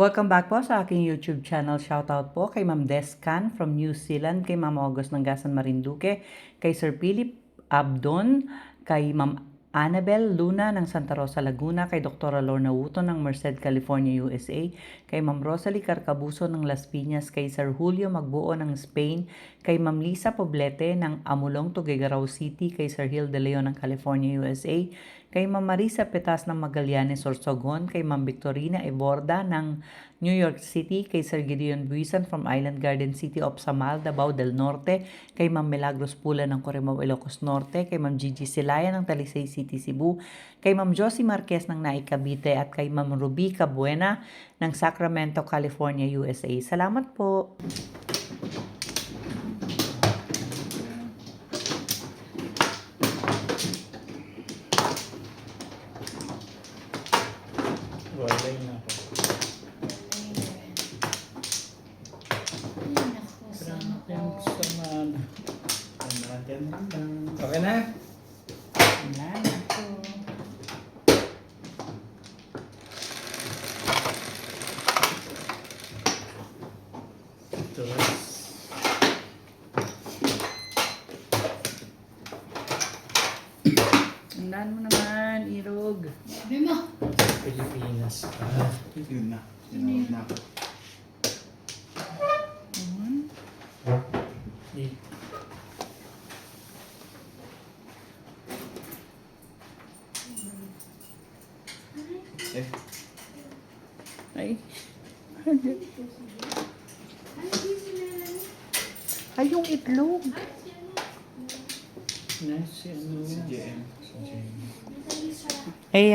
Welcome back po sa aking YouTube channel. Shoutout po kay Ma'am Descan from New Zealand, kay Ma'am August ng Gasan Marinduque, kay Sir Philip Abdon, kay Ma'am Annabel Luna ng Santa Rosa, Laguna, kay Dr. Lorna Wuton ng Merced, California, USA, kay Ma'am Rosalie Carcabuso ng Las Piñas, kay Sir Julio Magbuo ng Spain, kay Ma'am Lisa Poblete ng Amulong, Tuguegarao City, kay Sir Hill De Leon ng California, USA, kay Ma'am Marisa Petas ng Magallanes, Sorsogon, kay Ma'am Victorina Eborda ng New York City, kay Sir Gideon Buisan from Island Garden City of Samal, Davao del Norte, kay Ma'am Milagros Pula ng Corimao, Ilocos Norte, kay Ma'am Gigi Silaya ng Talisay City, Cebu, kay Ma'am Josie Marquez ng Naik Cavite, at kay Ma'am Ruby Cabuena ng Sacramento, California, USA. Salamat po! Walay na ako. Yung saman. Okay na? Salamat po! Ito. Tandaan mo naman, Irog. Sabi mo. Pilipinas pa. Yun na. Yun na. Eh, Eh, Ay. Ay, yung itlog. nice si ano. si JM. Si JM. Ay,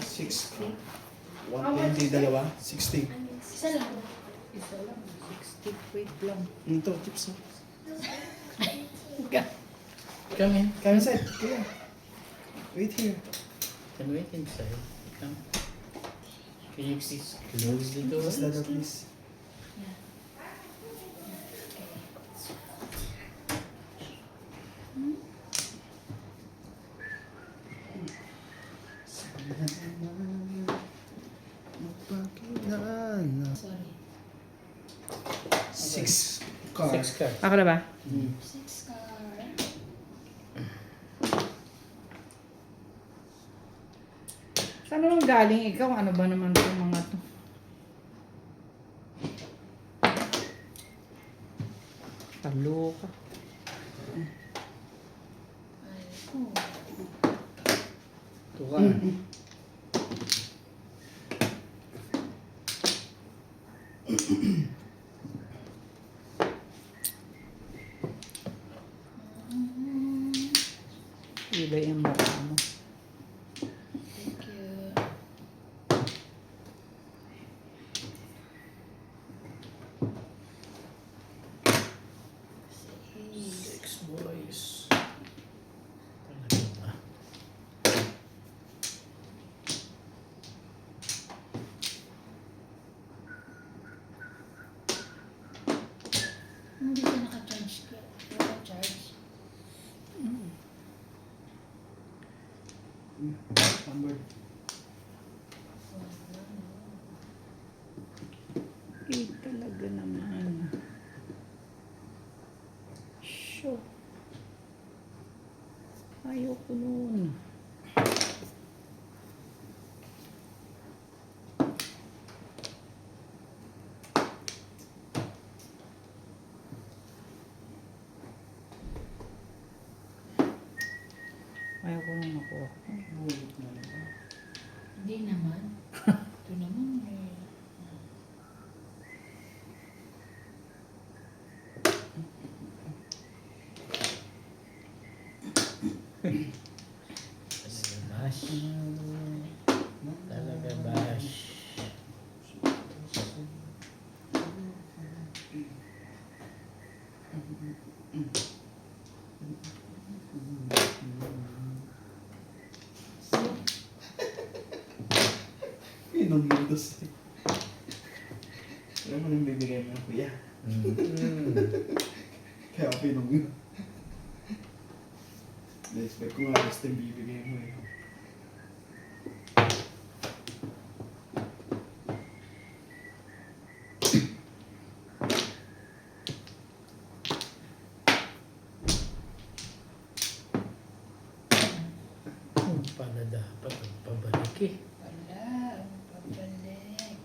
6. 120, dalawa. 60. Isa lang. isa lang. 60. Wait lang. Ito, chips. Come in. Come inside. Kuya. Wait here. Can we wait inside? Come. Can you please close the door? Close the door, please. Sorry. 6 car. 6 cards. Ako na ba? 6 car. Saan naman galing ikaw? Ano ba naman itong mga to? Kaloka. Ay, oh. Ito ka. Iba yung mukha mo. Thank you. Six. 6 boys. Hindi ka naka-charge ka. Naka-charge. Number. Eh, talaga naman. Sure. Ayoko nun. Ayoko nung makuha. Hindi naman. Ito naman eh. Bash. Talaga bash. Pinungutos. Alam mo nang bibigay mo, kuya. Kaya ako pinungutos. Na-expect ko nga gusto yung bibigay mo eh. pala dapat pabalik eh. Wala, pabalik.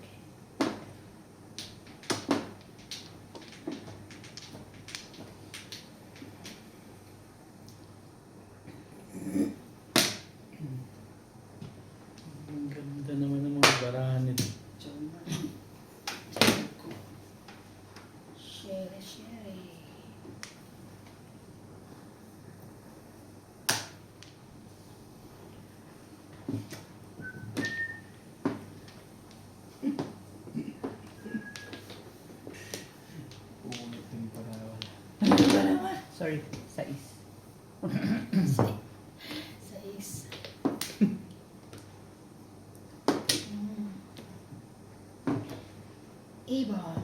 Ang ganda naman ng mga barahan nito. Sherry, sherry. Pumunit din para wala. Ano ba naman? Sorry, sais. Sais. Ibon.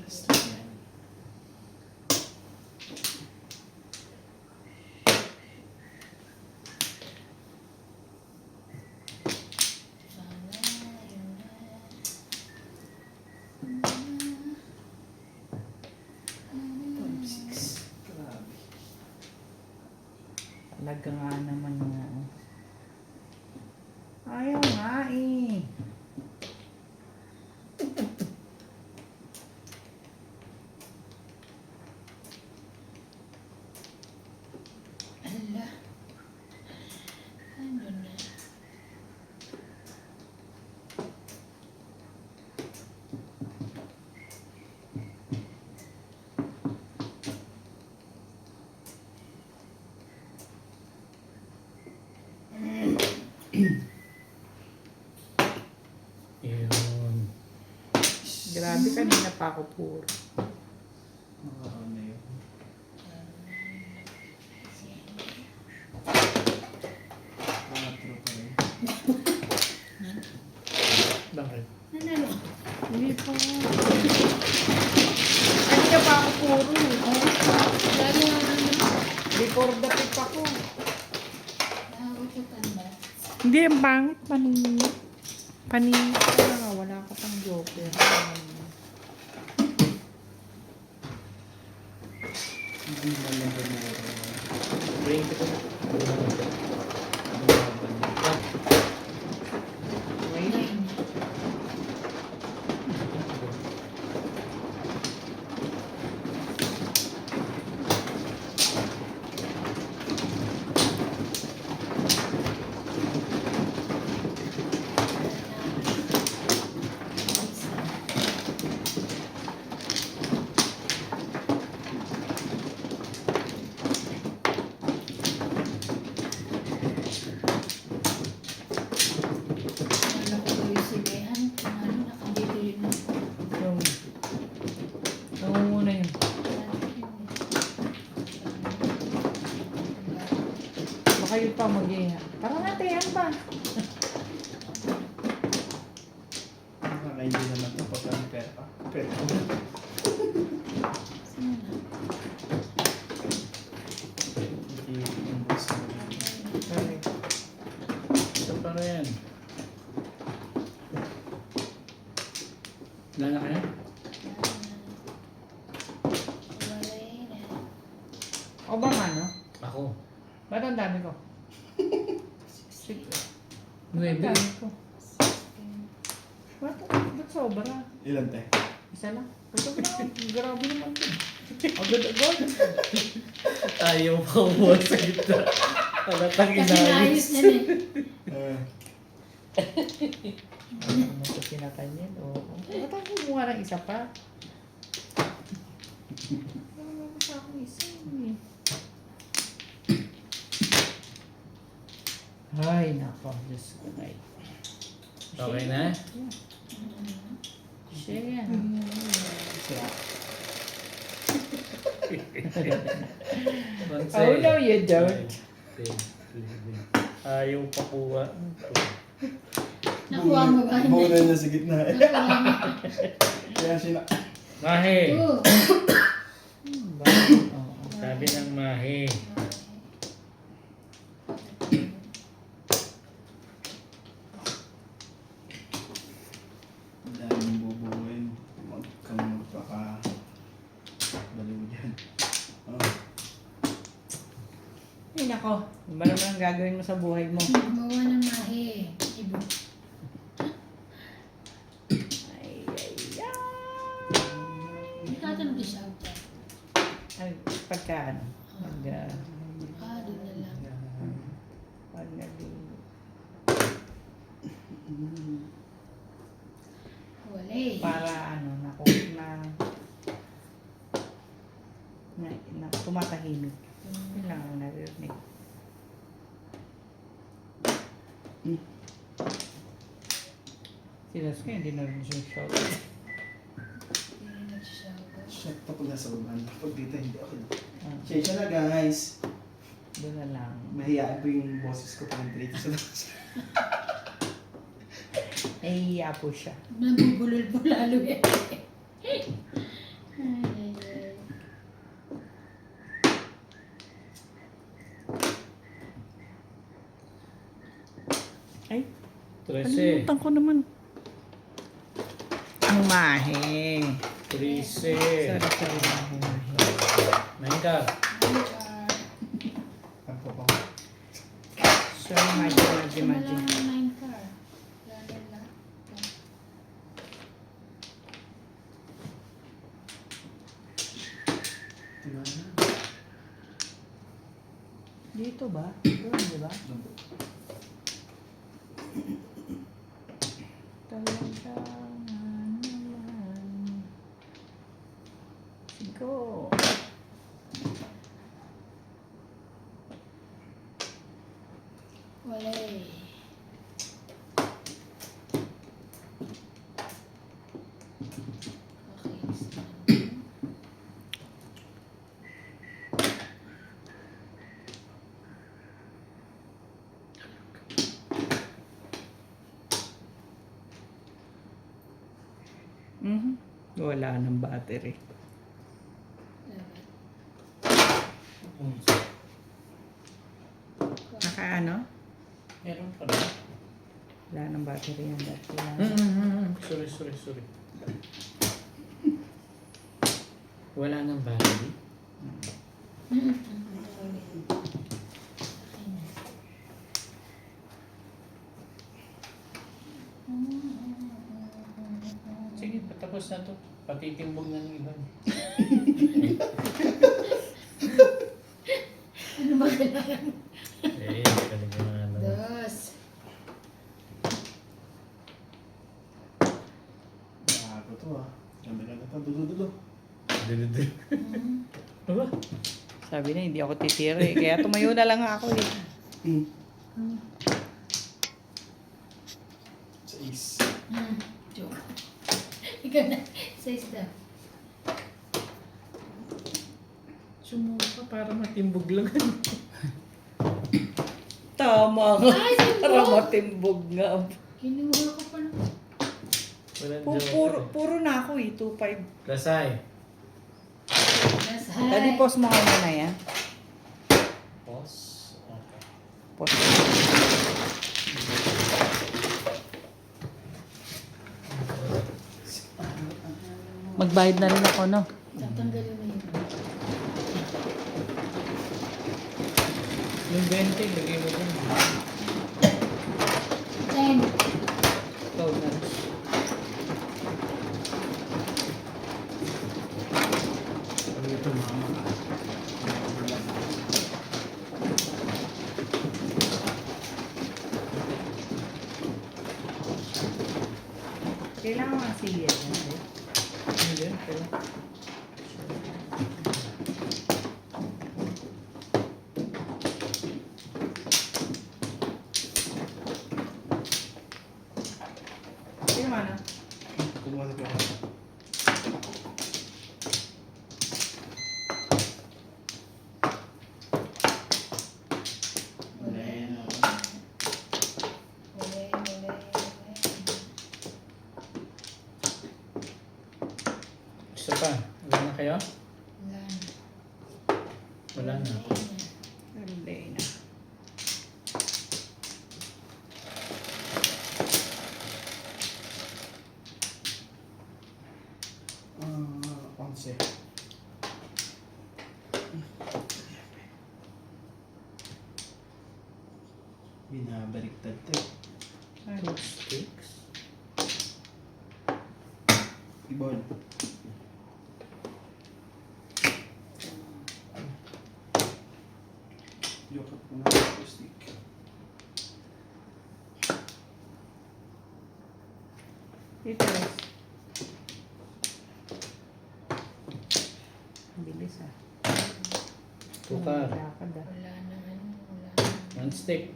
Basta yan. Sana yun Top 6. Grabe. Talaga nga naman nga. Ayaw nga eh. Ala. Ano na? Yun. Grabe, kanina pa ako puro. Nakakaon na yun. Quatro pa rin. Bakit? Nanalo. Hindi pa. Kanina pa ako puro. Oh. Lalo nga Before the pick ako. nakakutukan ba? Hindi, ang pangit. Paningit. Paningit ka na. Wala ka pang joker. Hindi man lang ba na Brain ko. Wait. Ano ko ba yung sinehan? Ano, nakabito yun ako. Yung, nangunguna yun. Baka yun pa mag-iha. Tara natin, yan pa. nakakaindi naman ito pagka may pera ka. Pera ka. Sino na? Hindi yung boss mo. Okay. Ito pa rin. Wala na kaya? Walay na. O ba nga, no? Ako. Ba't ang dami ko? Six. Ang 9. dami ko. Ba't sobra? Ilan te? Isa lang. Ito ba naman? Grabe naman ito. Agad-agad. Ayaw pa umuha sa gitna. Halatang Kasi naayos na na eh. Ano naman ito pinatanyin? Oo. Ba't ang kumuha ng isa pa? Ano naman sa akin isa yun eh. Ay, nako. Diyos ko. Ay. Okay na? Share. Oh, no, you don't. Ayaw pa kuha. Nakuha mo ba? Muna niya sa gitna eh. Nakuha mo. Kaya sina... Mahe! Two. Oo. Sabi ng mahe. Ang daming bubuhin. Huwag kang magpaka... baliw dyan. Oh. Yung nako. Ano naman ang gagawin mo sa buhay mo? Gumawa ng mahe. Ibo. Ay, ay, ay. Hindi ka ito nag-shout out. Ay, pagka ano? Doon na lang. Pag Wala eh. para ano, nako, na tumatahimik. Yun lang ang naririnig. Si Laska, hindi na rin siya shout. Hindi nag-shout out. Shut up pag nasa baba na. Pag dito, hindi ako. Ah, Siya na guys. doon na lang. Mahiyaan po yung boses ko pag dito sa labas. Nahihiya po siya. Nabubulol po lalo eh. Ay, ay, ay. Ay, 13. kalimutan ko naman. Ang mahe. 13. Sorry, mahe. Main ka. Ang po pa. Sorry, Maji. Wala ng 9 car. Lalo lang. Diba na? Dito ba? Doon, di ba? Talagang ano yan. Go. Wala eh. Okay, sige. Wala ng battery. Naka ano? Meron pa rin. Wala ng battery yan. Sorry. Wala nang battery. Sige, patapos na to. Patitimbog na ng iba. Ano ba kailangan? Talaga na ano. Dos. Bago to ah. Ganda ito. Dudududu. Aba? Sabi na, hindi ako titira eh. Kaya tumayo na lang ako eh. Sa is. Joke. Ikaw na. Size daw. Sumuka para matimbog lang. Tama nga. Ay, timbog! Para matimbog nga. Kinuha ko pa na. Walang Puro na ako eh. 2.5. Lasay. Nasa Daddy, pause mo nga muna yan. Pause. Okay. Pause. Magbayad na rin ako, no? Tatanggalin mo yun. Yung 20, lagay mo dun. 10. Ikaw na. Ano ito mama? Kailangan ang silya yan. eh. Hindi, pero... Sige naman, ah. Kumuha na ko. Wala. Wala. Wala. Gusto pa? Wala na kayo? Wala. Wala na. Hindi na. Onse. Nabaliktad to. Two sticks. Ibon. Yokat mo na yung stick. Dito. Bilis ah. Tukar. Lakad ah. Wala na ano, wala na. One stick.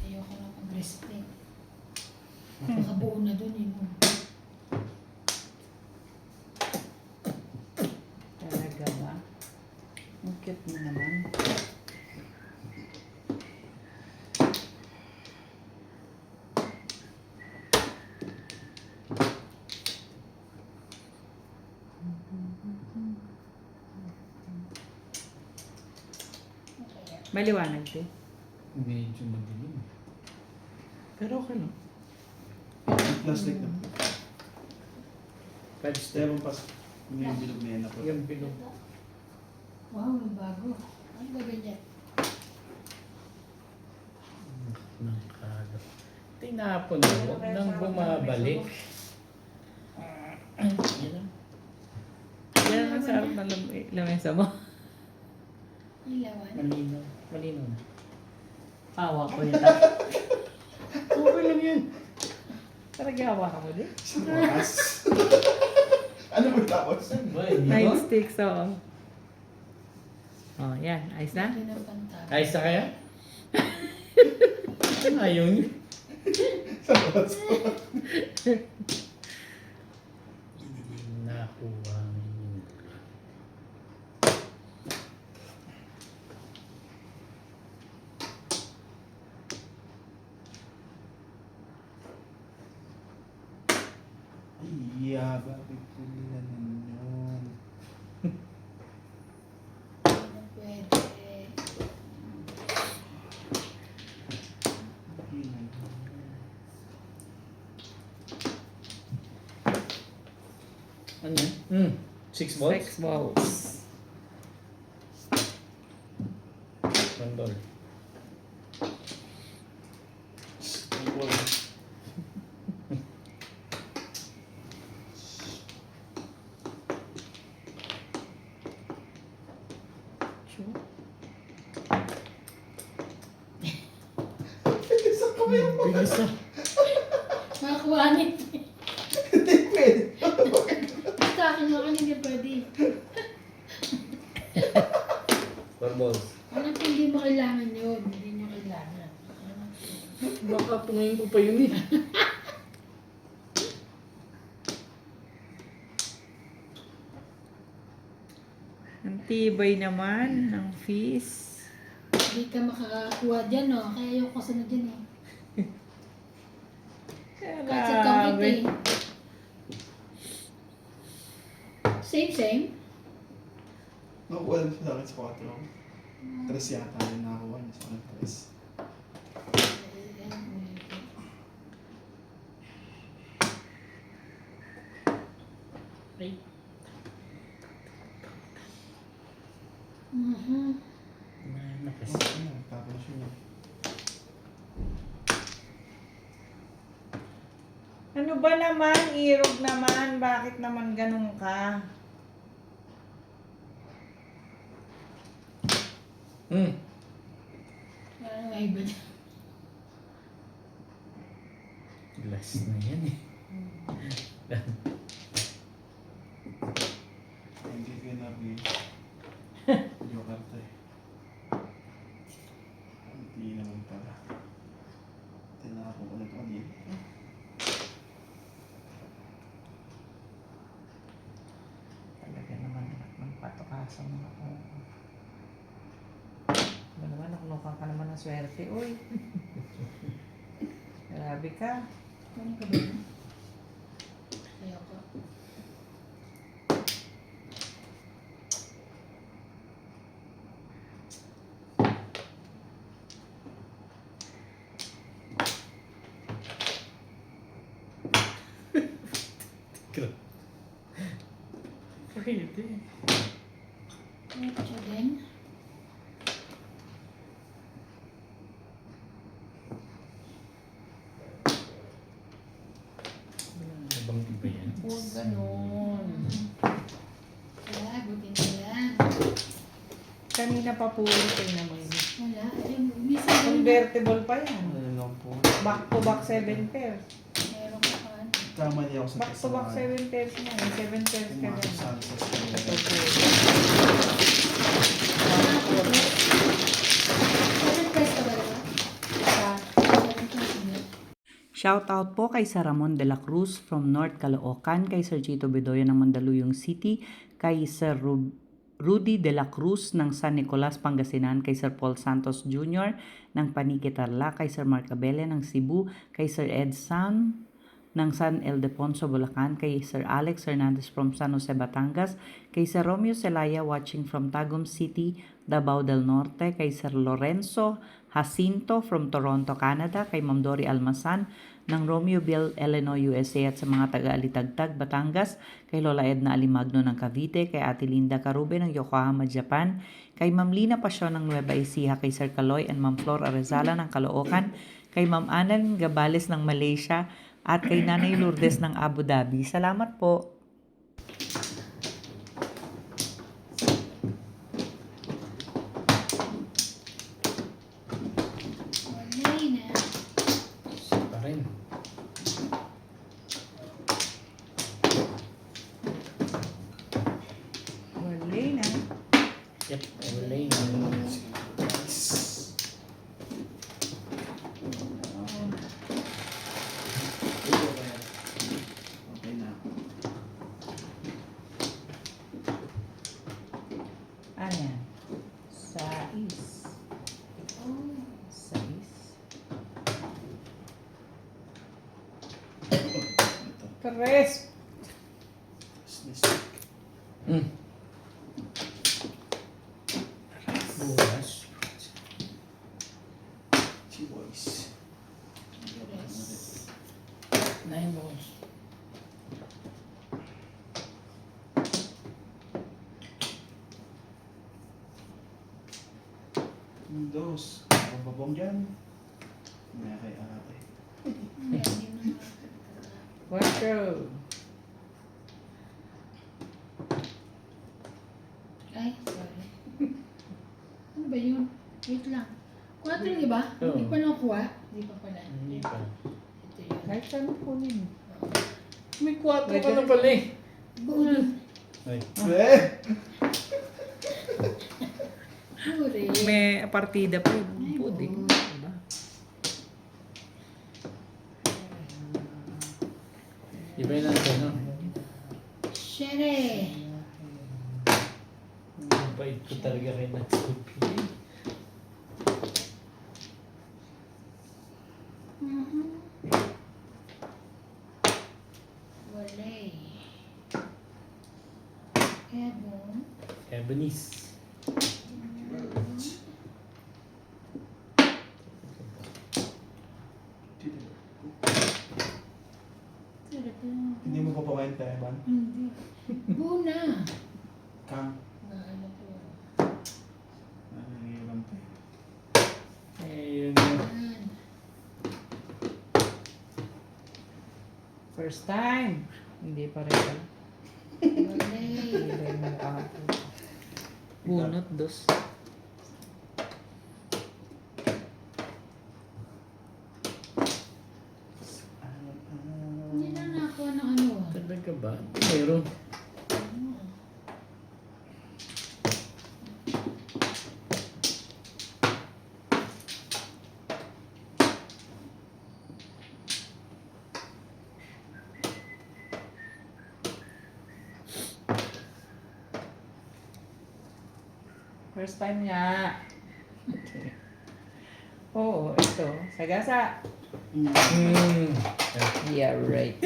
Ayoko na mag-respect. Nakabuo na dun eh. Talaga ba? Ang cute mo naman. Maliwanag din. Medyo madilim. Pero okay lang. Plastic na. Five Kaya step. mo pas. Yung bilog na yan ako. Yung bilog. Wow, may bago. Ano gagawin dyan? Nakakalo. Tinapon mo nang bumabalik. Yan lang. Yan ang sarap na lamesa mo. Ilawan? Malinaw. Malinaw na. Hawa ko yun. Okay lang yan. Talaga hawa ka mo din? Sa wakas. Ano ba tapos? Saan ba yun? Nine sticks, oo. Oh, yan. Ayos na? Lagi ng pantay. Ayos na kaya? Ayaw niyo. Sa wakas. Nakuha niyo. Ay, bakit po nila nun? Ano pwede? Ano yan? 6 balls? 6 balls. One ball. Ibon. Sure. Sa kamay mo. Bilis na. Makakuhanit. Hindi pwede. Sa akin naman hindi pwede. 4 balls. Ano kung hindi mo kailangan yun? Hindi nyo kailangan. Baka tungayin ko pa yun eh. Ang tibay naman ng fish. Hindi ka makakakuha dyan, no? Kaya yung kasunod dyan eh. Kahit sa tongkit eh. Same. Nakuha lang sa akin sa 4. 3 yata yung nakakuha niya sa akin. 3. Ay. Mhm. Nakas. Tapos yun. Ano ba naman? Irog naman. Bakit naman ganun ka? Parang may iba dyan. Glass na yan eh. Hindi ko nabi. Yung karta eh. Hindi naman pala. Tinako ulit ko dito. Talaga naman ng patukasan mo ako. Ano naman, nakunukan ka naman ng swerte. Uy. Grabe ka. Ano ka ba? Ayoko. Pwede. Ito din. Ganun. Wala, buti na lang. Kanina pa puro tingnan mo yun. Wala, ayun, minsan ganun. Convertible pa yan. Ano lang po. Back to back 7 pairs. Meron ka pa ano. Tama niya ako sa Back to back 7 pairs na. 7 pairs ka Pumasok na. sa akin sa Ito school. po. Seven pesos ka ba diba? Seven pesos na. Shoutout po kay Sir Ramon de la Cruz from North Caloocan, kay Sir Chito Bedoya ng Mandaluyong City, kay Sir Rudy de la Cruz ng San Nicolas, Pangasinan, kay Sir Paul Santos Jr. ng Panique, Tarlac, kay Sir Mark Abele ng Cebu, kay Sir Ed San ng San Ildefonso, Bulacan, kay Sir Alex Hernandez from San Jose, Batangas, kay Sir Romeo Celaya watching from Tagum City, Davao del Norte, kay Sir Lorenzo Jacinto from Toronto, Canada, kay Ma'am Dory Almasan ng Romeoville, Illinois, USA, at sa mga taga-Alitagtag, Batangas, kay Lola Edna Alimagno ng Cavite, kay Ate Linda Carube ng Yokohama, Japan, kay Ma'am Lina Pasyon ng Nueva Ecija, kay Sir Kaloy and Ma'am Flor Arezala ng Caloocan, kay Ma'am Anan Gabales ng Malaysia, at kay Nanay Lourdes ng Abu Dhabi. Salamat po. Wala na. Isa pa rin. Wala na. Yep, wala na. Okay na. Ano yan? Sais. Oh. Sais. Ito. Crisp. Snake. Bukas. Chiboys. Nine balls. Dos. Ang babong dyan. May kay ate. Hindi na. Quattro. Ay, sorry. Ano ba yun? Wait lang. 4, di ba? Oo. Hindi pa nakuha? Hindi pa pala. Hindi pa. Ito yun. Kahit saan mo kunin. May 4 ka na pala eh. Budi. Ay. Eh! Budi. May partida pa yung Ay, pudding. oo. Diba? Iba yun natin, no? Shere. Bait ko talaga rin ng stupid. Walay. Ebon. Ebony's. Sarap lang. Hindi mo pa pawenta, Evan? Hindi. Buna. Kang. Ano po? Nangyayabang pa. Ayun. Yan. First time. Hindi pa rin pala. Walay. Hindi rin mo ako. Bunot, dos. Hindi na nakuha ng ano. Talaga ba? Meron. First time niya. Oo, ito. Sagasa. Yeah, right.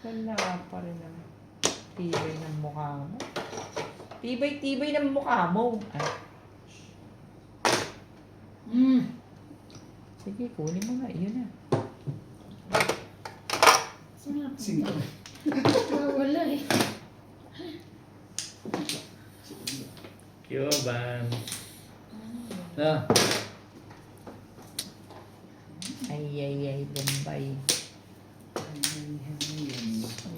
Wala pa rin ang tibay ng mukha mo. Tibay-tibay ng mukha mo. Ay, sige, kunin mo na. Iyon na. Sarap. Singko. Wala eh. Kyoban. Ah, Ay, Bombay.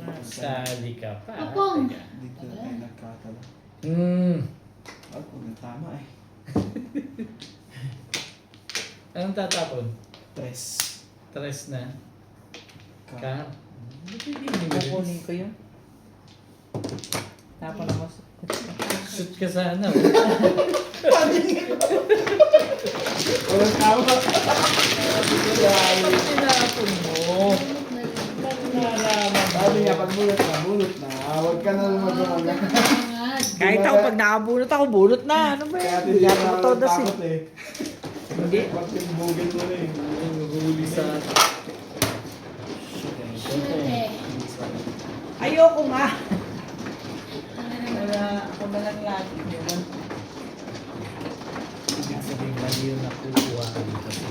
Masali ka pa. Apong! Teka. Dito na tayo nagkatala. Ay, kung tama eh. Anong tatapon? Tres. Tres na. Ka. Ka. Hindi mo Kukunin ko yun. Tapos ako sa... Shoot ka sana. Walang tama. Bakit tinapon mo? Nalaman mo. Sabi niya, pag bunot na. Huwag ka na lumagawa. Kahit ako pag nakabunot ako, bunot na. Ano ba Kaya yan? hindi Hindi na ako todas eh. takot eh. Hindi. Pag pinbugin mo na eh. Huli sa... Ayoko nga. Wala, ako na lang lagi. Yun. Sabi mali yung nakukuha ko kasi.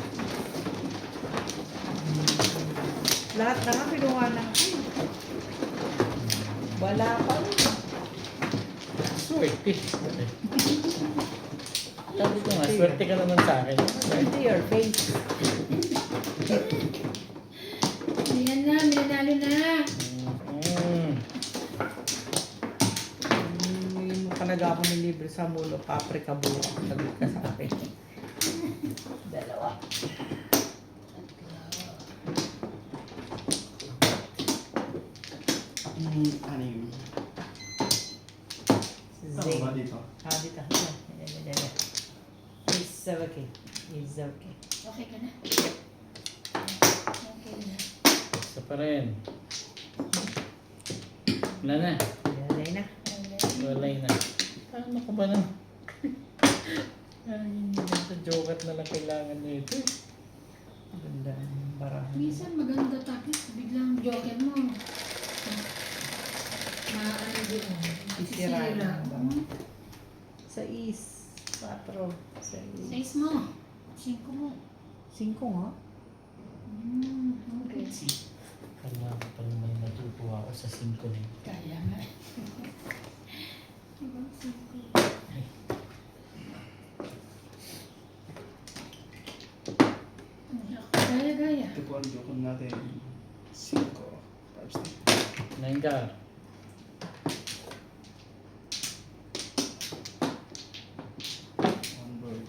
Lahat na nga pinuha na. Wala pa. Swerte. Sabi ko nga, swerte ka naman sa akin. Swerte your face. Ayan na, may nanalo na. Ngayon mo talaga ako ng libre sa mulo. Paprika buwan. Sabi ka sa akin. Dalawa. Ano yun? Zing. Tama ba dito? Ah, dito. Yan. It's okay. It's okay. Okay ka na? Okay na. Isa pa rin. Wala na. Yan na. Wala na. Paano ko ba na? Ay, sa jokat na lang kailangan nito. Ganda ng barahan. Minsan maganda tapos biglang joker mo. Ano din. Sisira. Sisira. Sa is. 4. Sa is. Size mo. 5 mo. 5 nga. Okay. Kaya ko pa naman natutuwa ako sa 5 na yun. Kaya nga. Ibang 5. Gaya-gaya. Ito po ang joke natin. 5. 5 stick. Nangar. One bird.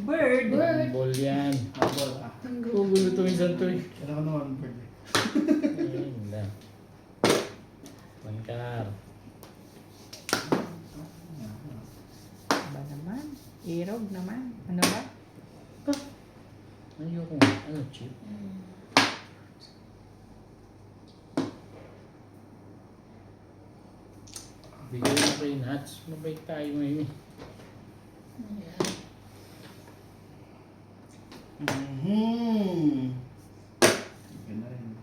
Bird. Bird. Ball yan. Habol ah. Gugulo to minsan to eh. Kailangan ko na one bird eh. Ayun lang. Nangar. Ba naman? Irog naman. Ano ba? Ayoko nga. Ano, chip? Bigyan mo kayo nuts. Mabait tayo ngayon eh. Ganda rin.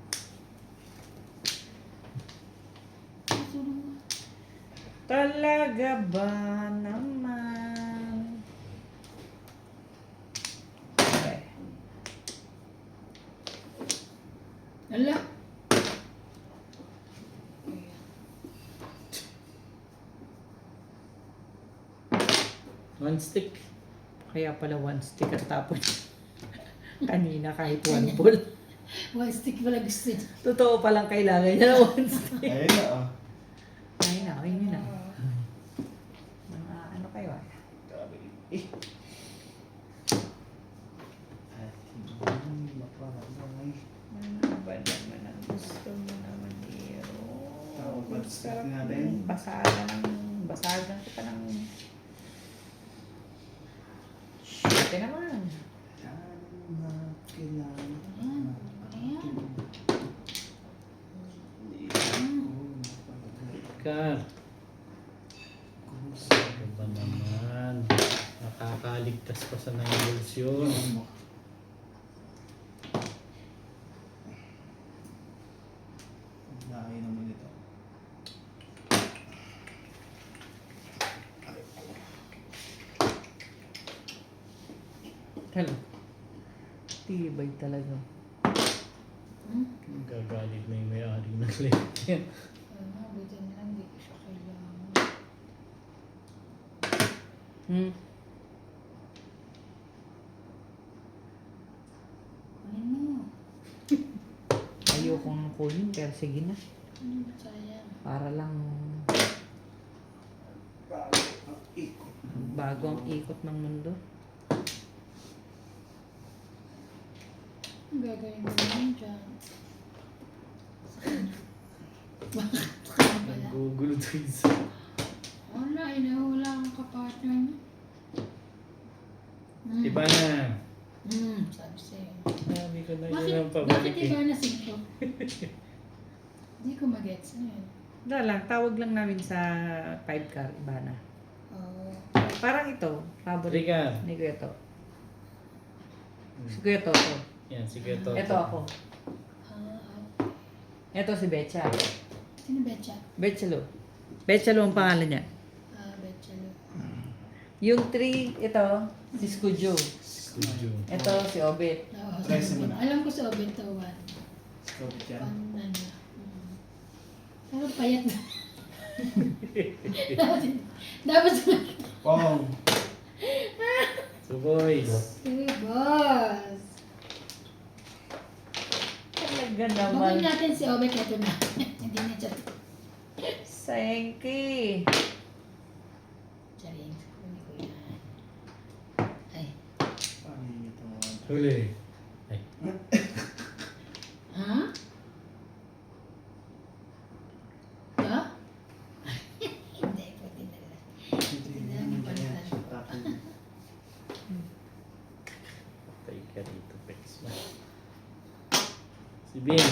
Talaga ba naman? Okay. Ala. One stick. Kaya pala one stick at tapos kanina kahit one pull. One stick pala gusto niya. Totoo palang kailangan niya na one stick. Ayun na ah. Ayun na, ayun na. Mga ano kayo ah? Grabe. Eh. At hindi maparagay. Ano ba naman ang gusto mo naman, Hero? Tawag ba Sarap natin? ng basagan kita ng... Shit naman. Kar. Ano ba naman? Nakakaligtas pa sa nangyalis yun. Lahay naman ito. Hello. Tibay talaga. Gagalit na yung may-ari ng late yan. Ano, buti na lang, di ko siya kailangan. Ayoko kong kunin, pero sige na. Ano ba sayang? Para lang Ikot. bago ang ikot ng mundo. Ang gagawin mo naman dyan. Sa kanya. Bakit? Sa kanya pala? Nagugulo to isa. Wala, inahula ang kapartner niya. Iba na. Sabi sa'yo. Sabi ko na Bakit, yun ang bakit pabalik iba eh. na 5? Hindi ko magets na yun. Wala lang, tawag lang namin sa 5 car, iba na. Oh. Parang ito, paborito Rika. ni Kuya To. Si Kuya Toto. Yan, sige to. Ito ako. Ito si Betcha. Sino Betcha? Betchalo. Betchalo ang pangalan niya. Betchalo. Yung 3, ito, si Skujo. Studio. Ito, si Obet. Oo, Try sabi mo ko. na. Alam ko sa Obento 1. Stop it yan. Ano. Pero payat na. dapat Wow. So boys. Sige, boss. Talaga Bakit naman. natin si Obet ito na. Hindi na siya. Senki. Charing. Hindi ko yan. Ay. Paano yun ito? Huli. Ay. Ha? Ha? Hindi, pwede na lang. Hindi naman ganyan. Tapos, Patay ka rito, Pex. Si Bin.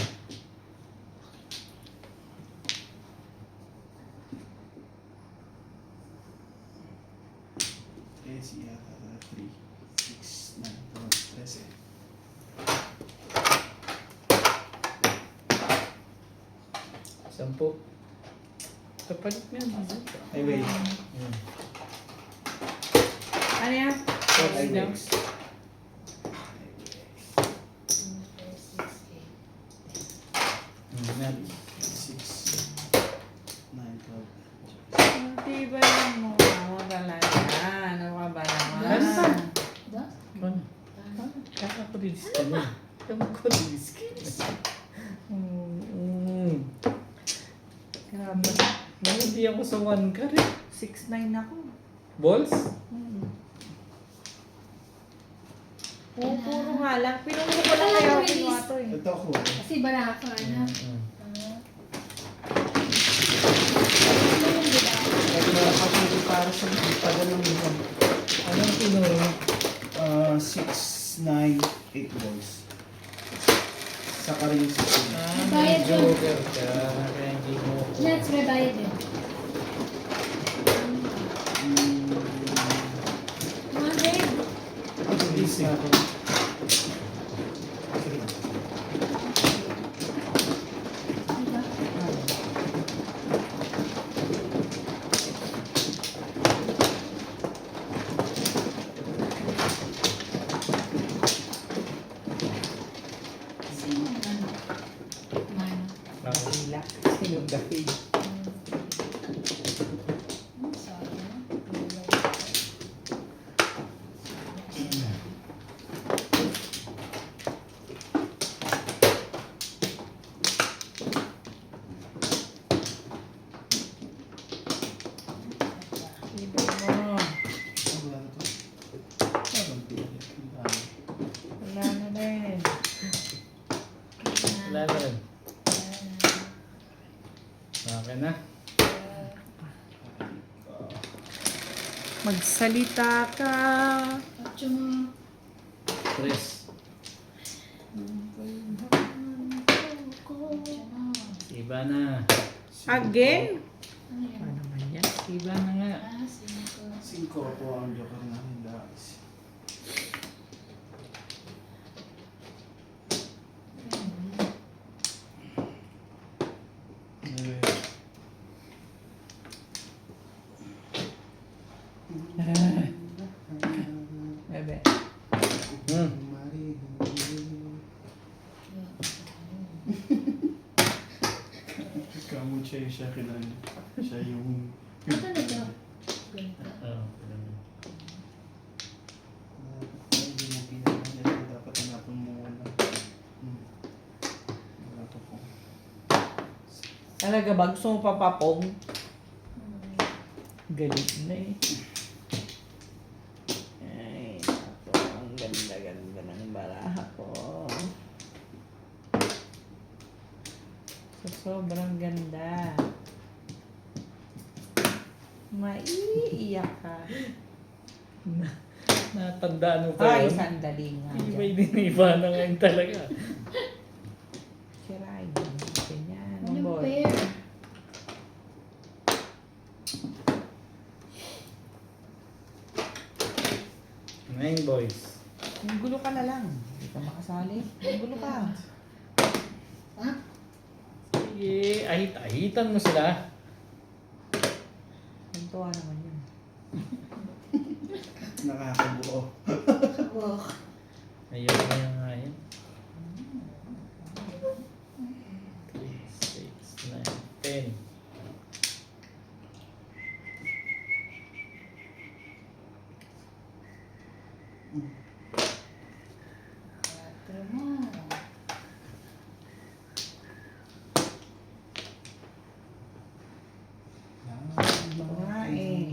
si yata 3, 6, 9, 12, 13. Sampo. Kapalit mo yan. Highway. Yan. Ano yan? Highway. Yan. 6, 9, 12. Hindi ba yung mga wala yan? Ano ka ba naman? Ano pa? Das? Ano? Kaka ko dilis ka na. Kama ko dilis ka na. Grabe. Hindi ako sa 1 ka rin. 6'9 ako. Balls? Puro nga lang. Pinungo ko lang kaya ako kinuha to eh. Ito ako. Kasi baraka, ano? Nagpapatuloy para sa tagal ng buwan. Anong tinuro? 6, 9, 8 balls. Saka rin yung 16. Bayad yun. Joker ka. Kaya hindi mo. Let's may bayad din. 100. Please na ako. Diba? Mano. Ako. Relax. Yung gapi. Sayang. Libre mo. Wala na to. Parang pinalik yung dami. Wala na rin. Wala na rin. Okay na. Magsalita ka. Pacho mo. Tres. Iba na. Again? Ano yun? Ano naman yan? Iba na nga. 5. 5 po ang joker namin guys. Bebe. Kamu siya kilala. Siya yung... Ano talaga? Ganito. Oo. Hindi mo pinangalan. Dapat hanapin mo wala. Wala pa po. Talaga ba? Gusto mo papapong? Galit na eh. Ay, ako. Ang ganda-ganda ng baraha ko. So, sobrang ganda. Maiiyak ka. Natandaan mo pa Ay, yun? sandali nga Iba dyan. diniba na ngayon talaga. Sirain natin yan. Ano Boy. pair? Nine boys. Gulo ka na lang. Hindi ka makasali. Gulo ka. Ha? Sige, ahit-ahitan mo sila. Tuntua naman yun. Nakakabuo. Wow. Ayaw na yan nga yan. 3, 6, 9, 10. Quatro mo. Mga eh.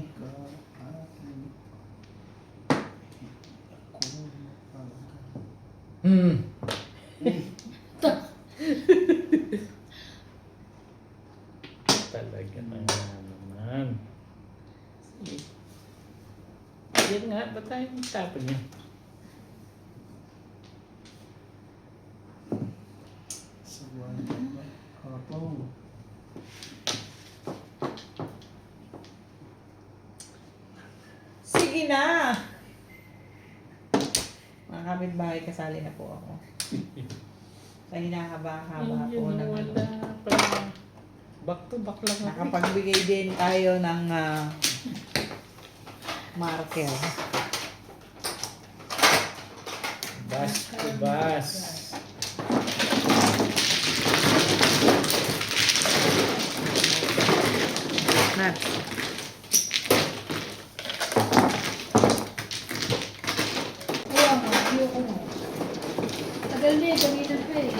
Hmm. Talaga na nga naman. Sige. Yan nga, ba't tayo magtapon niya? Sige na! Mga kapitbahay, kasali na po ako. Sa hinahaba-haba po Ayun, ng wala pa. Back to back lang ako. nakapagbigay din tayo ng marker. Bas to bas. Na. Ayaw mo, ayoko mo. Tagal na eh, kanina pa eh.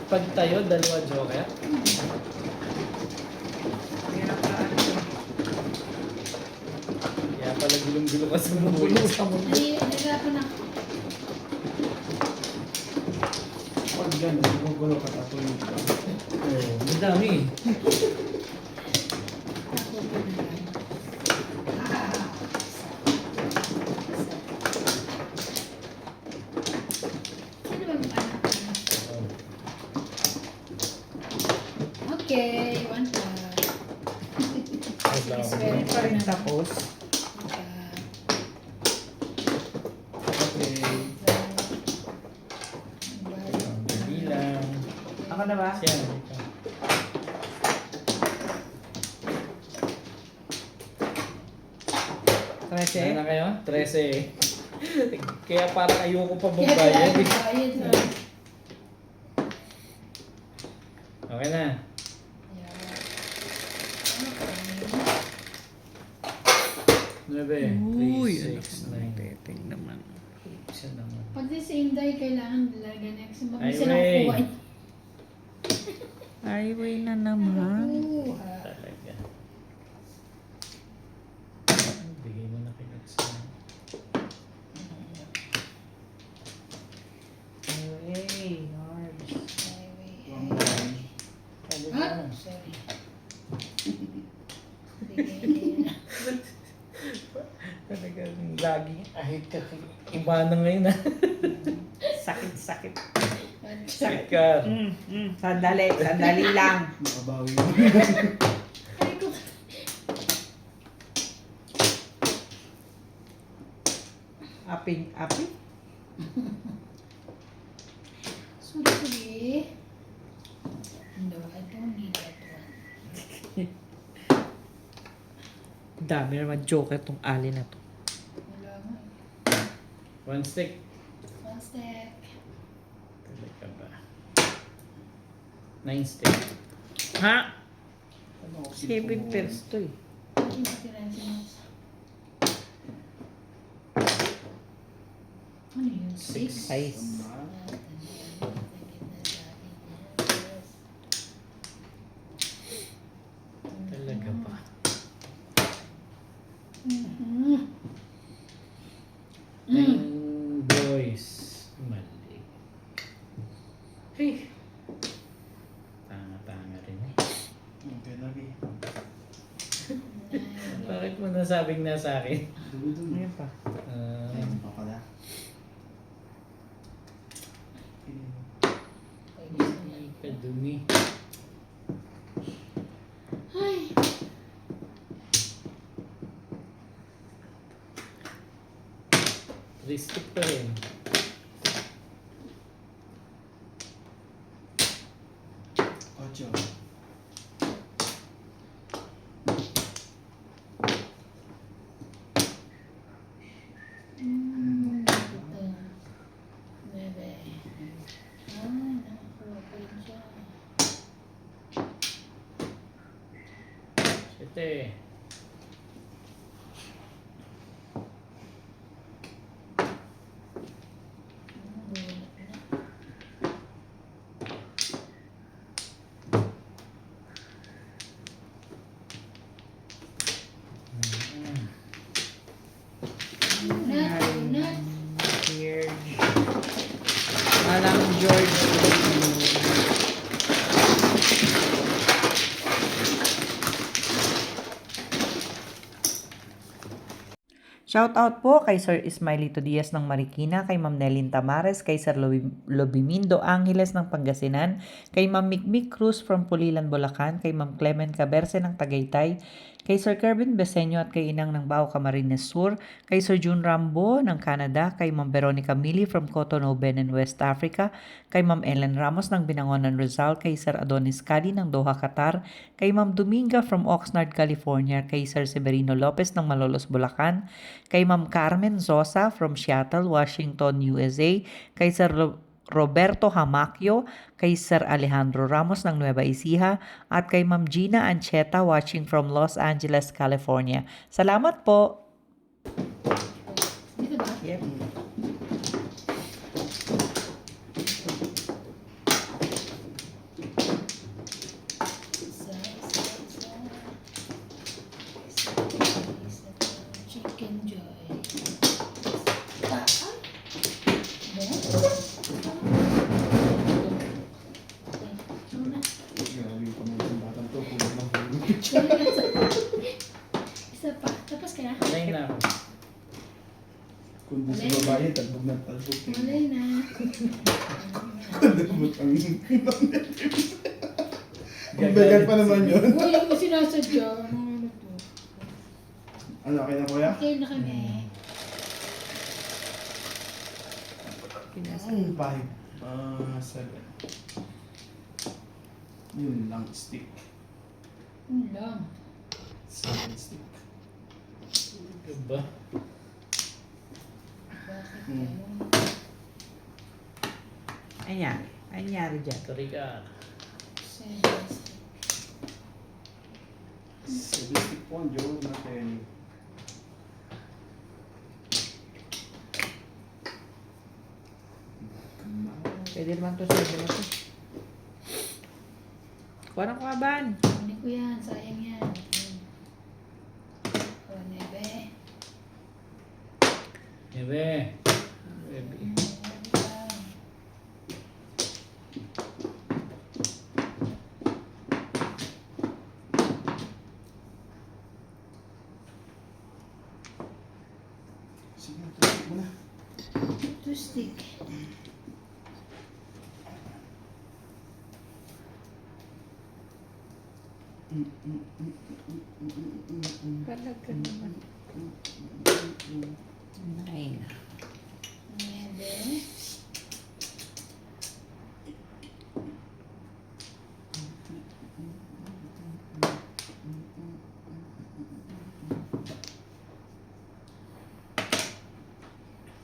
Pag tayo, dalawa joker. Hirap ka ano. Kaya pala gulong-gulo ka sa mundo. Gulo sa mundo. Nahihirapan ako. Pag gano'n, gugulo ka tatulog ka. Oo, madami. Ako pa na lang. Sino ba mag-anak ko? Okay, one pack. It's very Hindi pa rin tapos. Okay. Hindi lang. Ako na ba? Siya. Trece? Ano na kayo? 13. Kaya parang ayoko pa magbayad eh. Bayad na. Okay na. Yeah. 9, 3, 6, 9. Teting naman. Isa naman. Pag di same day, kailangan talaga next. Ay, Mag-isa na wey. kukuha. Highway na naman. Kuha. Talaga. Bigay mo na kay Natsa. Highway, Narbs. One more. Pwede Ha? na. Sorry. Bigay. Talaga, laging ahit ka. Iba na ngayon ah. Sakit-sakit. Sakit ka. Sandali, sandali lang. Makabawi. Ay, ko. Aping. Sorry. No, I don't need that one. Dami naman joker tong ali na to. Wala nga. One stick. One step. Talaga ba? 9 stick. Ha? Ano, Saving pairs to eh. Hindi ko tirahin si Mouse. Ano yun? Six. Size. Mhm. Nine boys. Mali. Hey. Tanga-tanga rin eh. Okay, lagi. Bakit mo nasabing nasa akin? Dumi-dumi. Ayan pa. Ayun pa pala. Ay, kadumi. Ay. Ristic pa rin. Ocho. Ito. Bebe. Ay, nakakuha pa rin siya. Siyete. Unat. George. Alam George. Shout out po kay Sir Ismailito Diaz ng Marikina, kay Ma'am Nelin Tamares, kay Sir Lobimindo Angeles ng Pangasinan, kay Ma'am Mikmik Cruz from Pulilan, Bulacan, kay Ma'am Clement Caberce ng Tagaytay, kay Sir Kervin Beseño at kay Inang ng Bao Camarines Sur, kay Sir June Rambo ng Canada, kay Ma'am Veronica Mili from Cotonou, Benin, West Africa, kay Ma'am Ellen Ramos ng Binangonan, Rizal, kay Sir Adonis Cali ng Doha, Qatar, kay Ma'am Dominga from Oxnard, California, kay Sir Severino Lopez ng Malolos, Bulacan, kay Ma'am Carmen Zosa from Seattle, Washington, USA, kay Sir Roberto Hamacchio, kay Sir Alejandro Ramos ng Nueva Ecija, at kay Ma'am Gina Ancheta watching from Los Angeles, California. Salamat po! Dito ba? Yep. Isa. Chicken Joy. Ay! Grabe yung pamilya ng batang to. Puno ng hulog. Isa pa. Tapos ka na? Nine na ako. Kung di sa babae, talbog na talbog. Malay na. Talbog ang... Kumbagat pa naman yun. Uy, yung sinasadya. Ano to? Ano, okay na kuya? Okay na kami. Five. Seven. Yun lang, stick. Yun lang. Seven stick. Ano ba? Bakit Hmm. ganun? Ayan. Anyari dyan? Torika. Seven. Seven stick po ang joke natin. Pwede naman to sa na to. Kuha ng kaban. Kunin ko yan. Sayang yan. O, nebe. Nebe. Nebe. Sige, tusok mo na. Two stick. Talaga naman. 9. Nebe.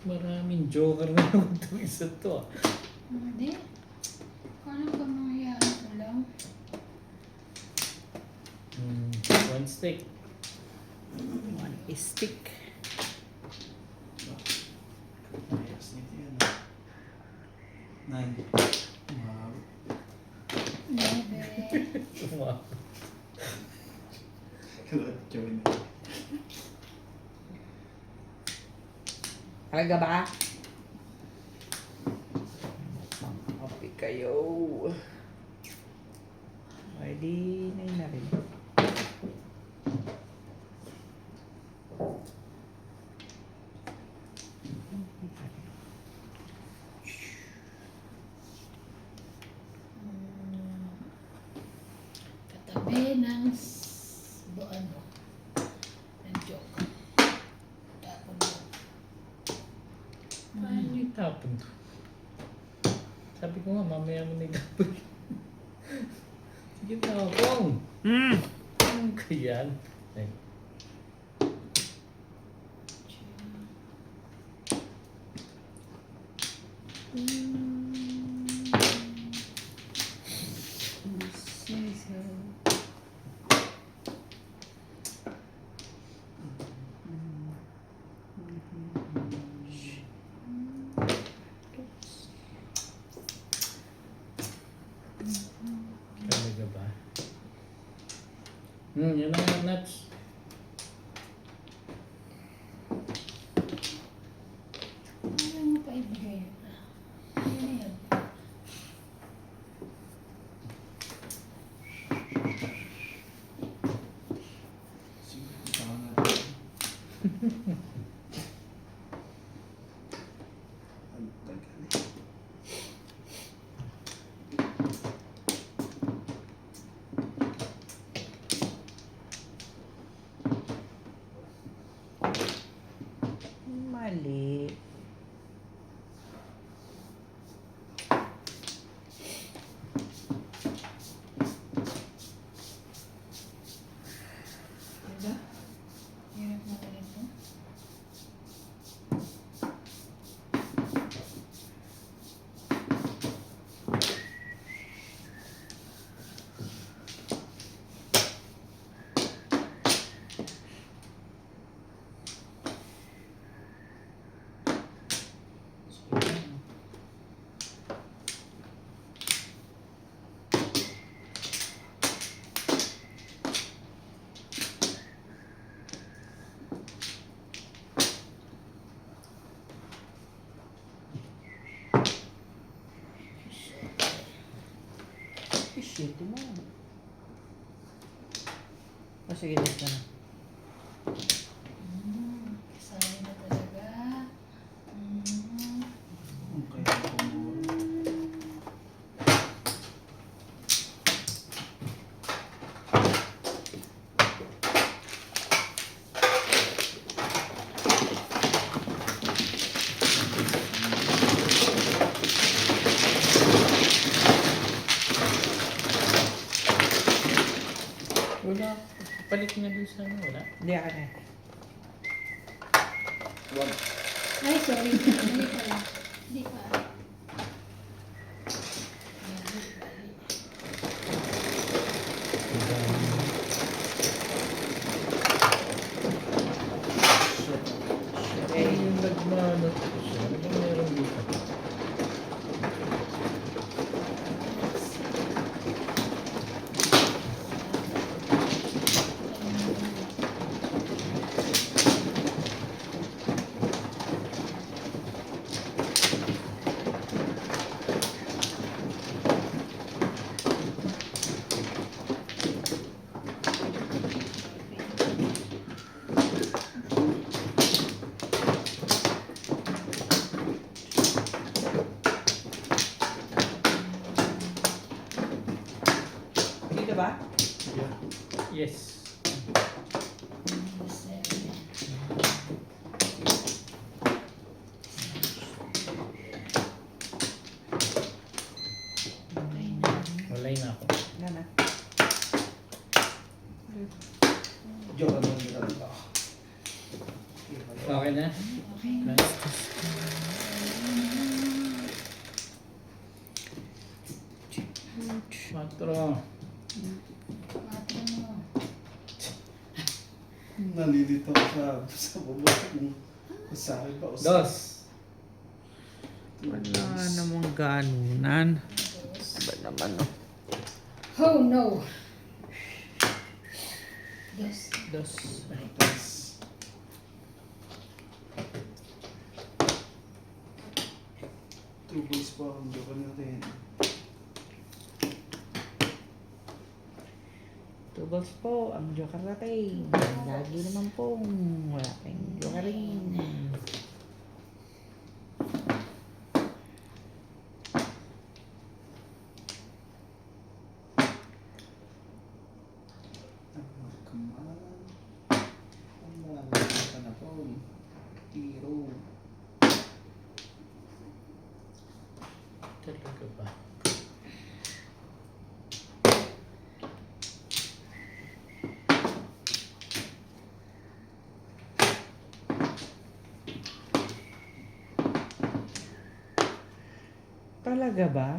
Maraming joker na naman itong isa to. Hindi. Paano ba mangyayari ko lang? One stick. 1 stick. Ayos nito yan. Nine. Wow. Nebe. Wow. Kalot, joke na. Talaga ba? Kape kayo. Ay, di na rin. Katabi ng ano, ng joke. Tapon mo. Ay, hindi tapon to. Sabi ko nga, mamaya mo na itapon. Sige na, Kong. Ano kaya? Ay, talaga ba? Yan ang mga nuts. Ano mo pa ibigay? Ano na yan? Sige, tama natin. Ang tagal eh. Mali. Diba? Hirap na ganito. Shit mo. O sige, next na. Kasali na talaga. Ang kaya ko mo. Wala. Palit nga doon sa ano, wala. Hindi ako na. Wag. Ay, sorry. Hindi pala. Hindi pa. Eh, yung nagmanot ko siya. Ano ba meron dito? Dito ba? Yeah. Yes. Walay na ako. Wala na. Joke naman kita dito. Okay na? Okay. Nice. Quatro. Patro mo. Nalilito ako sa baba kung sa akin pa o sa Dos. Wala namang ganunan. Ba naman, no? Oh no. Dos. Dos. Tapos, 2 balls pa ang joker natin. Tubos po ang joker natin. Lagi naman po wala tayong joker rin. Kamalan. Ang lalaki na po. Tiro. Talaga ba? Talaga ba?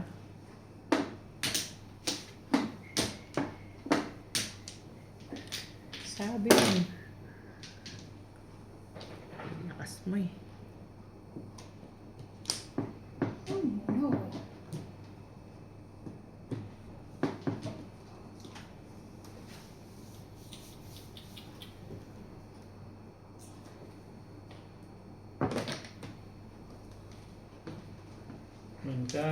Sabi mo. Lakas mo eh. Oh, no. Mangka.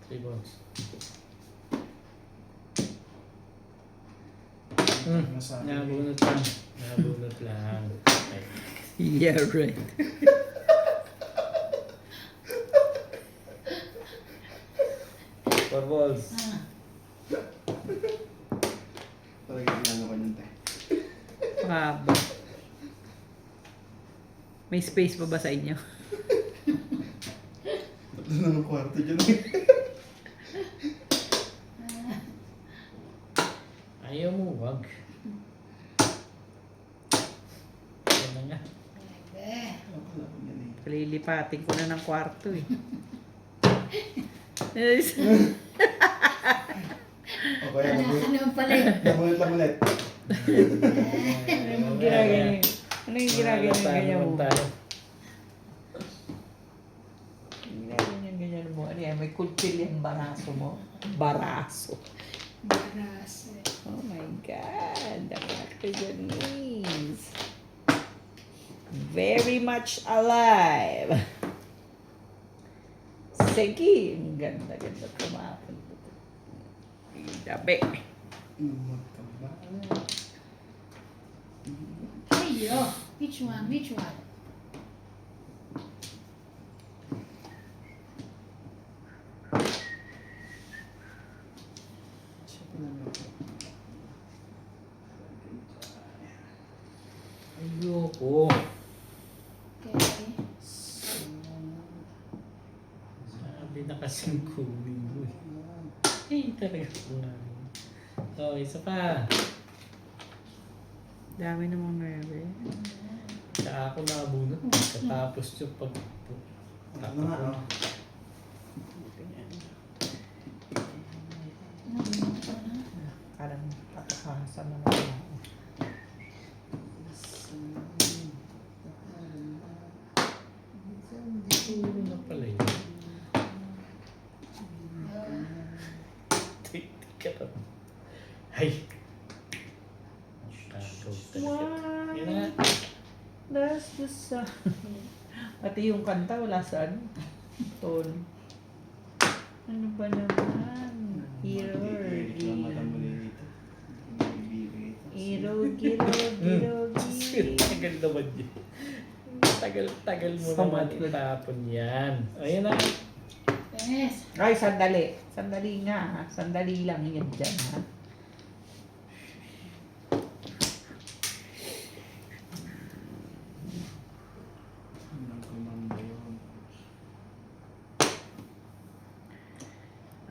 Three balls. Nabunot lang. Nabunot lang. Okay. Yeah, right. Four balls. Ah, Talagang inano ko yun tayo. Haba. May space pa ba sa inyo? Tatlo na ng kwarto dyan. Ayaw mo, wag. Yan na nga. grabe. Wala ko yan eh. Palilipatin ko na ng kwarto eh. Yes. O kaya Wala ka naman pala eh. namulit lang ulit. Ano yung ginagawa? Ano yung ginagawa ganyan mo? Ganyan mo. Ano yan? May kultil yung baraso mo. Baraso. Baras. Oh my God. The Dr. Janice. Very much alive. Sige. Ang ganda-ganda kumapon. Dabi. Magkamalan. Hey, yo. Which one? Which one? Siya pa naman ako. Ayoko. Okay. Sabi na kasing kunin mo eh. Ay, talaga po nga. Oh, isa pa. Dami namang nere. Sa ako nabunot. Katapos yung pag... Ano nga, oh. Parang patakasan na naman ako. Puro na pala yun. Tika pa. Ay! Tagaw talaga. Yan na nga. That's the sun. Pati yung kanta wala saan. Ton. Ano ba naman? Hero, Hero, Giro, Tagal naman yun. Tagal mo naman itapon yan. Ayan na. Yes. Ay, sandali. Sandali nga ha. Sandali lang yan dyan ha.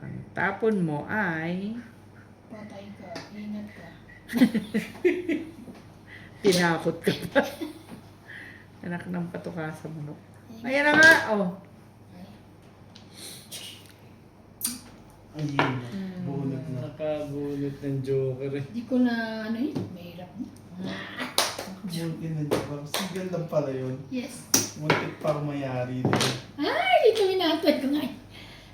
Ang tapon mo ay Patay ka. Ingat ka. tinakot ka pa. Anak ng patuka sa manok. Ayan na nga, oh. Ayun. Bunot na. Nakabunot ng joker eh. Hindi ko na ano yun. Mahirap mo. Bunot na dyan. Sigal lang pala yun. Yes. Muntik pa akong mayari dito. Ay, dito minatad ko nga.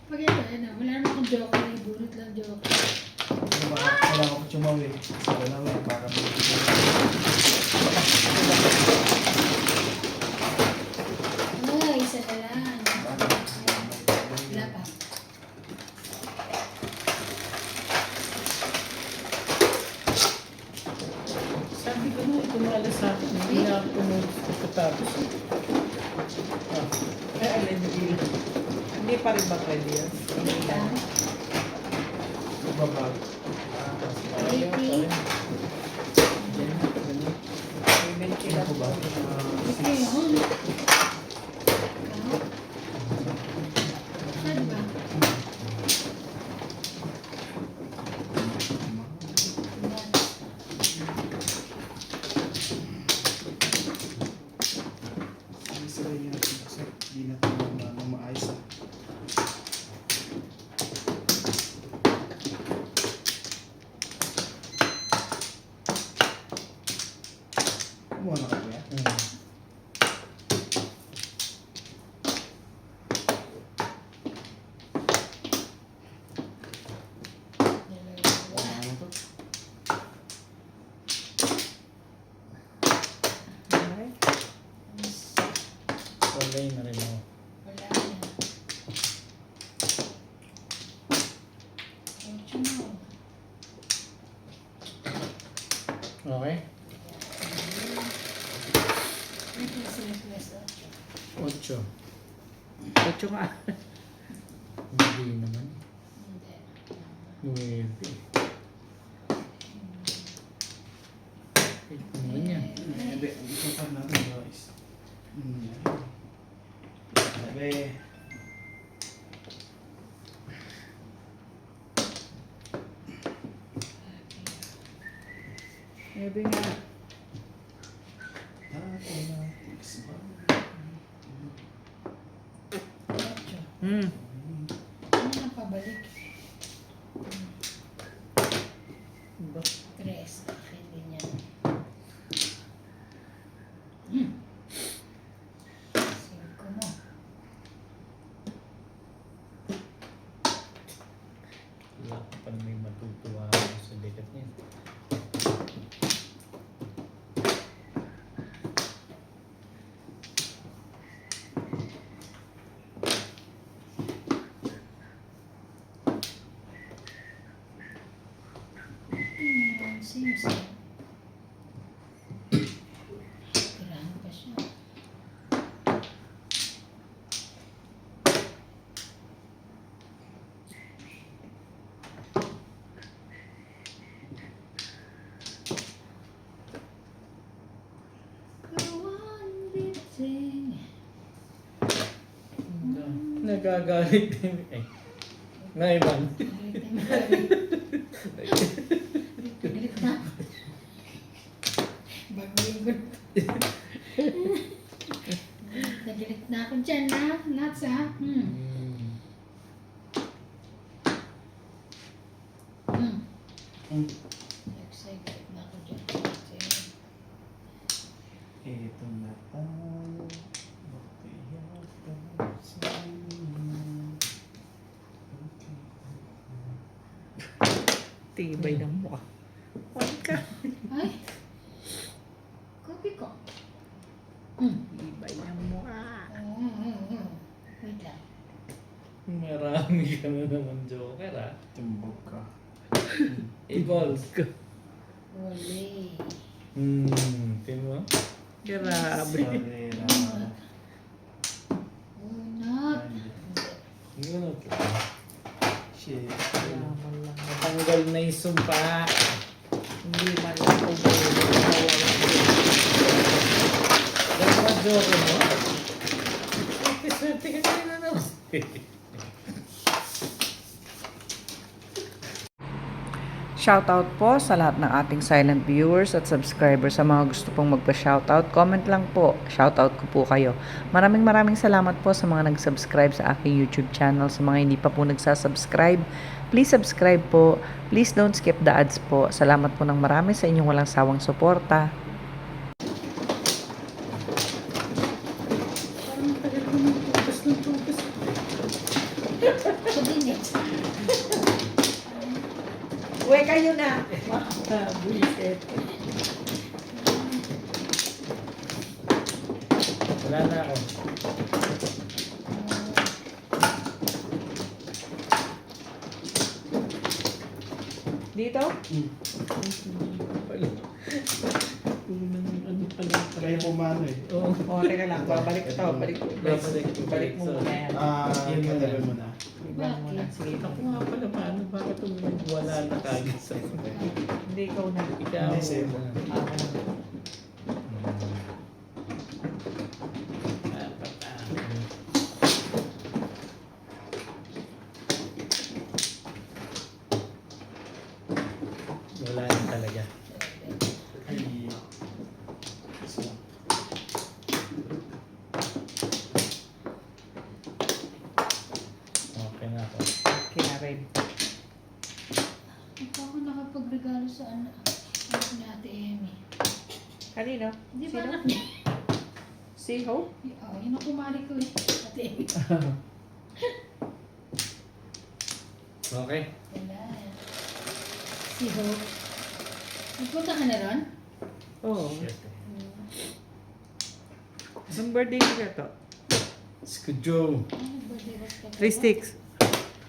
Pag ito, ano, wala na akong joker. Bunot lang joker. Wala ko pa chumawi. Sabi na lang, para Ay, isa na lang. Wala pa. Sabi ko na, tumala sa akin. Hindi na ako pagkatapos. Ay, alin yung hindi pa rin ba pwede yun? Dito. babag. Ako ba? Okay, yun. Saan ba? Sila yung natin. Hindi na tayo na maayos. Kumuha na ka kuya? Ano to? Walay na rin ako. Wala na. Ocho na. Okay? Ito sila sa ocho. 8. Ocho nga. Hindi naman. Hindi. 9. Ito naman yan. Hindi, ito pa natin guys. Sabi. Maybe nga. Dati na. Ocho. Ano na pabalik? Ba? Tres. Hindi niya. Cinco mo. Wala ka pa may matutuwa ako sa dekat niya. Simpson. Tirahan pa siya. Nagagalit din. Eh. Naiman. Galit na. Bago-bago. Nagalit na ako dyan, ha? Nuts, ha? Excited na ako dyan. Ito na tayo. Bakit sa Tibay ng mukha. Huwag ka. Ay! Kopi ko. Tibay ng mukha. Wait lang. Marami ka na naman joker ah. Tumbok ka. Evolve ka. Wali. Tingnan mo. Grabe. Sarera. Unot. Hindi mo na. Shit. Yaman lang. Natanggal na yung sumpa. Hindi man lang umuwi. Dahil mga joker mo. Swerte ka na naman. Shoutout po sa lahat ng ating silent viewers at subscribers. Sa mga gusto pong magpa-shoutout, comment lang po. Shoutout ko po kayo. Maraming salamat po sa mga nag-subscribe sa aking YouTube channel. Sa mga hindi pa po nagsasubscribe, please subscribe po. Please don't skip the ads po. Salamat po ng marami sa inyong walang sawang suporta. Parang tagal ko ng tugas. Ako din eh. Uwe, kayo na. Buisit. Wala na ako. Dito? Wala. Unang ano pala. Kaya pumano eh. Oo. O, teka lang. Babalik ito. Balik Babalik. mo muna yan. Yun muna. Katabi mo na. Ibang mo na. Sige. Ako nga pala, paano? Bakit wala na kagad sa Hindi, ikaw na. ikaw? Hindi, sa'yo. Ako na. Wala na talaga. Ay. So, Okay na ako. Okay na rin. Ito ako nakapagregalo sa anak ni Ate Emmy. Kanino? Di ba Sino? anak niya? Si Hope? Oo, yun ang kumari ko eh. Ate Emmy. Okay. Wala. Si Hope. Nagpunta ka na ron? Oo. Shit. Anong birthday niya to? Skudyo. Ano ba direct ka? 3 sticks.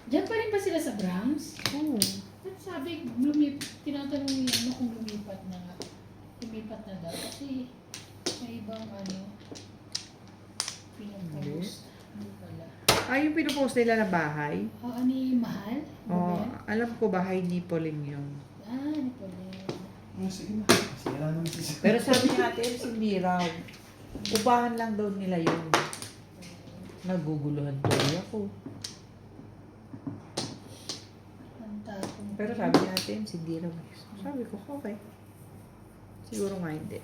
Diyan pa rin ba sila sa Browns? Oo. Ba't sabi, tinatanong niya ano kung lumipat na nga. Lumipat na daw. Kasi may ibang ano, pinupost. Hindi pala. Ah, yung pinupost nila na bahay? Oo, ni Mahal? Oo, Ruben? alam ko bahay ni Pauline yun. Ah, ni Pauline. sige na. Sira naman si Pero sabi ni Ate Els, hindi raw. Upahan lang daw nila yun. Naguguluhan tuloy ako. Ang tapong. Pero sabi ni Ate Els, hindi raw. Sabi ko, okay. Siguro nga hindi.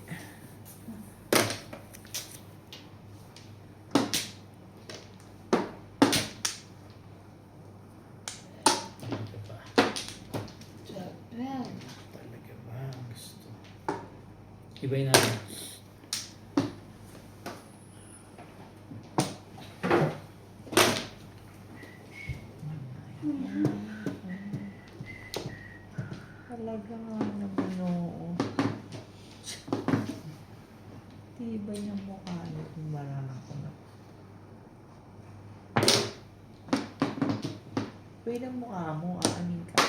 Talaga ba? Well, Talaga ba? Gusto. Ibay natin. Talaga nga naman, oo. Tibay ng mukha niya kung marako na. Tibay ng mukha mo, aanin ka.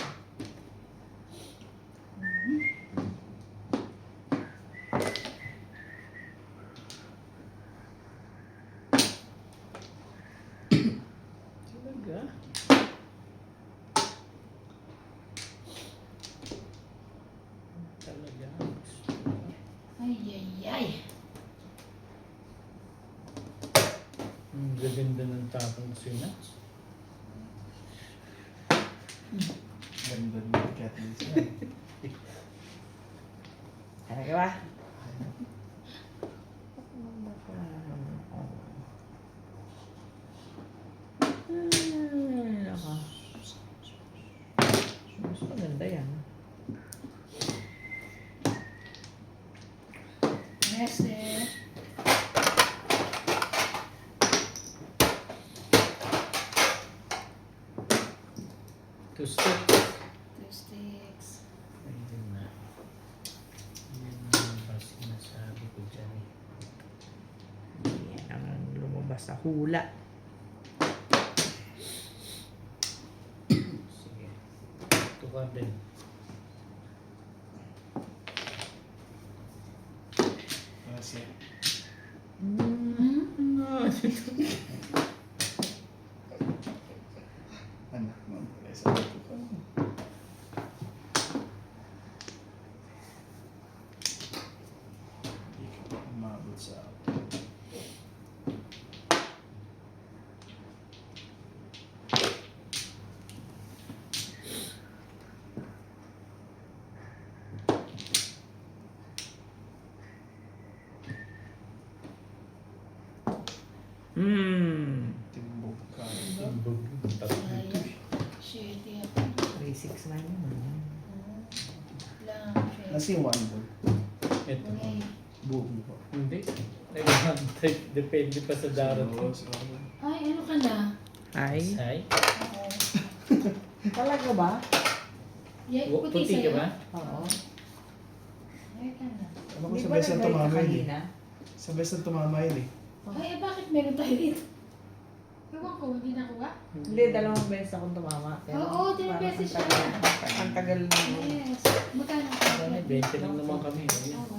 Talaga? Talaga? Gusto. ay, ay, ay. Ang gaganda ng tapang sinats. Ganda ng Kathleen siya. Talaga ba? Ay, naka. Mas maganda yan. Yes, eh. To stick. 2 sticks. Ayun na. Yun ang ba sinasabi ko dyan eh. Yan ang lumabas sa hula. Sige. Ito ka din. Kasi, anak mo. Kaya sabi ko ka. Hindi ka pa umabot sa timbog ka. Timbog. Ay, shit, yan. 369 naman. Lang, shit. Nasi wonder. Ito. Okay. Buong ko. Hindi. Depende pa sa darating. So, Ay, ano ka na? Ay, Ay. Oo. talaga ba? Yeah, Puti puti ka sa'yo. ba? Oo. Ay, ka na. Alam ko Di sa ba best na nag-guide ka tumama yun eh. kanina? Sa best na tumama yun eh. Ay, bakit meron tayo dito? Ewan ko, hindi nakuha. Hindi, dalawang beses akong tumama. Oo, dalawang parang beses ang tagal- Ang tagal na. Yes. Magkano? Kami, 20 lang naman kami. Ayun. Oo,